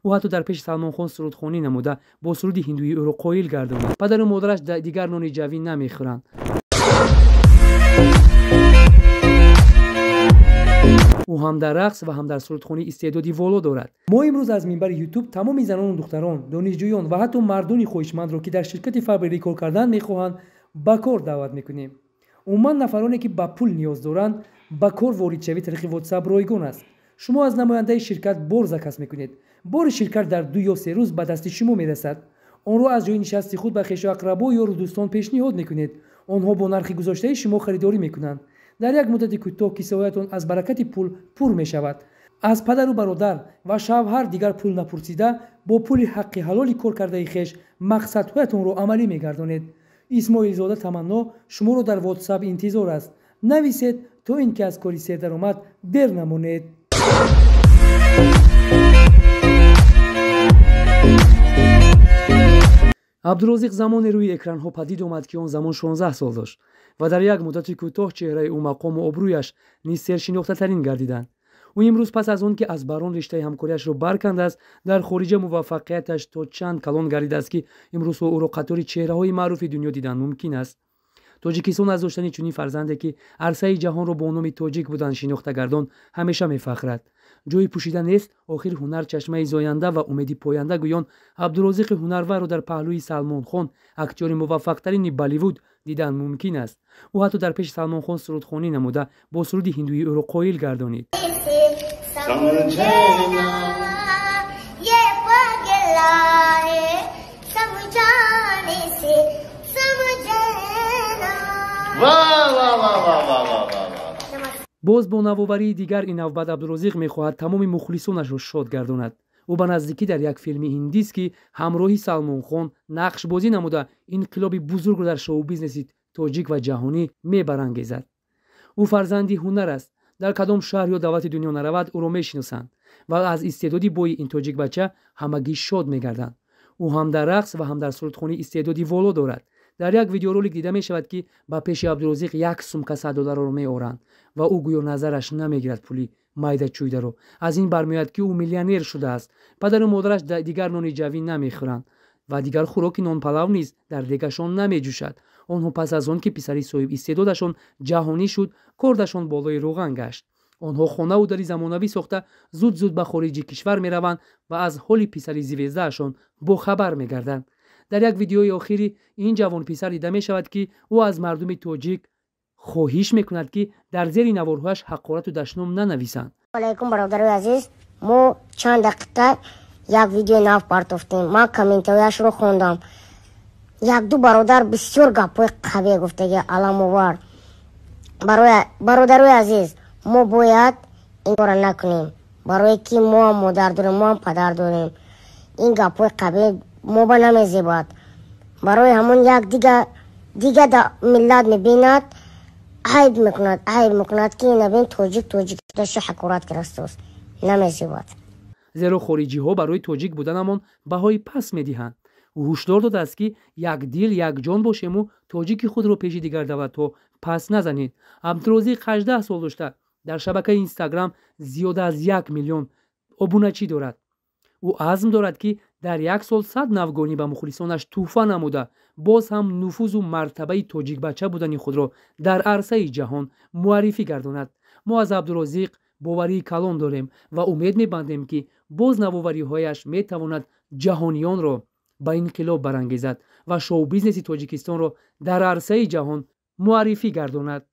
او حتی در پیش سلمان خان سرودخوانی نموده با سرود هندویی او را قایل گرداند. پدر و مادرش دیگر نان جوی نمیخورند. او هم در رقص و هم در سرودخوانی استعدادی والا دارد. ما امروز از منبر یوتیوب تمام زنان و دختران، دانشجویان و حتی مردان خواهشمند را که در شرکت فبری کار کردن میخواهند به کار دعوت میکنیم. عموما نفرانی که به پول نیاز دارند به کار وارد شوید طریق واتساپ رایگان است. شما از نماینده شرکت بار زکس میکنید. بار شرکت در 2 یا 3 روز به دست شما میرسد. آن را از جای نشست خود به خویش و اقربا یا دوستان پیشنهاد میکنید. آنها با نرخ گذاشته شما خریداری میکنند. در یک مدت کوتاه کیسه‌هایتان از برکت پول پر میشود. از پدر و برادر و شوهر دیگر پول نپرسیده با پول حق حلالی کار کرده خویش مقصدهایتان را عملی میگردانید. اسماعیل زاده تمنا شما را در واتساپ انتظار است. نویسید تا اینکه از کاری سر درآمد دیر نمانید. عبدالرازق زمان روی اکران ها پدید آمد که آن زمان 16 سال داشت و در یک مدت کوتاه چهره او مقام و ابرویش نیز سرشناخته ترین گردیدند. او امروز پس از آن که از بران رشته همکاریش را برکنده است در خارج موفقیتش تا چند کلان گردیده است که امروز او را قطار چهره های معروف دنیا دیدن ممکن است. تاجیکستان از داشتن چنین فرزندی که عرصه جهان را با نام تاجیک بودن شناخته گردان همیشه میفخرد. جای پوشیدن نیست. آخر هنر چشمه زاینده و امیدی پاینده گویان عبدالرازق هنرور را در پهلوی سلمان خان اکتور موفق ترین بالیوود دیدن ممکن است. او حتی در پیش سلمان خان سرودخوانی نموده با سرود هندویی او را قایل گردانید. باز با نوآوری دیگر این نوبت عبدالرازق میخواهد تمام مخلصانش را شاد گرداند. او به نزدیکی در یک فیلم هندی است که همراهی سلمان خان نقش بازی نموده انقلابی بزرگ را در شو بیزنس تاجیک و جهانی میبرانگیزد. او فرزندی هنر است. در کدام شهر یا دولت دنیا نرود او را میشناسند و از استعدادی بوی این تاجیک بچه همگی شاد میگردند. او هم در رقص و هم در سرودخوانی استعدادی والا دارد. در یک ویدیو رولک دیده می شود که با پیش عبدالرازق یک سومکه $100 را می آورند و او گویا نظرش نمیگیرد پولی مایده چویده رو. از این برمیاد که او میلیونر شده است. پدر و مادرش دیگر نان جوی نمیخورند و دیگر خوراک نان پلو نیز در دیگشان نمیجوشد. آنها پس از آن که پسری صاحب استعدادشان جهانی شد کاردشان بالای روغن گشت. آنها خانه و دری زمانوی ساخته زود به خارج کشور میروند و از حال پسری زیوزدهشان با خبر میگردند. در یک ویدیوی آخری این جوان پسر دیده می شود که او از مردم تاجیک خواهش میکند که در زیر نوارهایش حقارت و دشنام ننویسند. علیکم برادر عزیز، ما چند دقیقه یک ویدیو نو پارتوفتیم. ما کامنتایش رو خوندم. یک دو برادر بسیار گپای قوی گفته که علام‌آور. برادر عزیز، ما باید این کار نکنیم. برای که ما مادر داریم، ما پدر داریم. این گپای قوی ما با نمیزیباد. برای همون یک دیگه در ملت میبیند عیب میکند که نبین تاجیک داشته حکورت کرستوست. نمیزیباد. زیرا خارجی ها برای تاجیک بودنمان بهای پس میدهند. او هشدار داده است که یک دل یک جان باشیم و تاجیک خود را پیش دیگر دولت ها پس نزنید. عبدالرازق 18 سال داشته. در شبکه اینستاگرام زیاده از 1 میلیون ابونچی دارد. او عزم دارد که در یک سال 100 نوگانی به مخلصانش تحفه نموده باز هم نفوذ و مرتبه تاجیک بچه بودن خود را در عرصه جهان معرفی گرداند. ما از عبدالرازق باوری کلان داریم و امید می‌بندیم که باز نوآوری هایش میتواند جهانیان را به انقلاب برانگیزد و شو بیزنس تاجیکستان را در عرصه جهان معرفی گرداند.